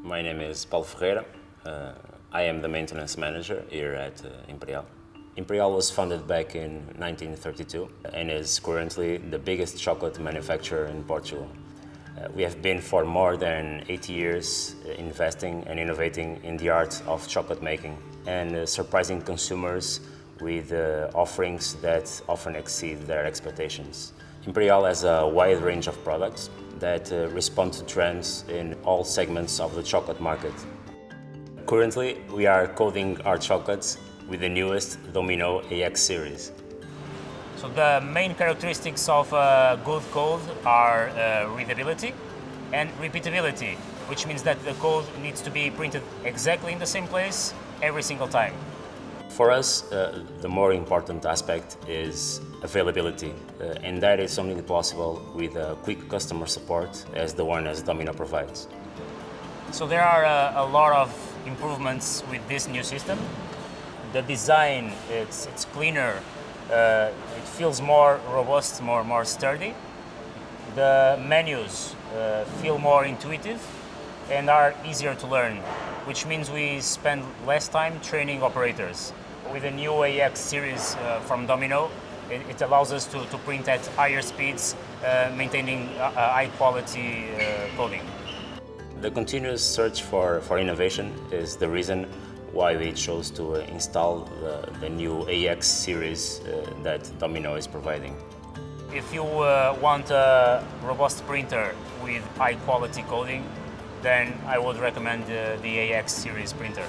My name is Paulo Ferreira. I am the maintenance manager here at Imperial. Imperial was founded back in 1932 and is currently the biggest chocolate manufacturer in Portugal. We have been for more than 80 years investing and innovating in the art of chocolate making and surprising consumers with offerings that often exceed their expectations. Imperial has a wide range of products that respond to trends in all segments of the chocolate market. Currently, we are coating our chocolates with the newest Domino AX series. So the main characteristics of a good code are readability and repeatability, which means that the code needs to be printed exactly in the same place every single time. For us, the more important aspect is availability, and that is only possible with quick customer support as the one as Domino provides. So there are a lot of improvements with this new system. The design, it's cleaner, it feels more robust, more sturdy. The menus feel more intuitive and are easier to learn, which means we spend less time training operators. With the new AX series from Domino, it allows us to print at higher speeds, maintaining high quality coding. The continuous search for innovation is the reason why we chose to install the new AX series that Domino is providing. If you want a robust printer with high quality coding, then I would recommend the AX series printer.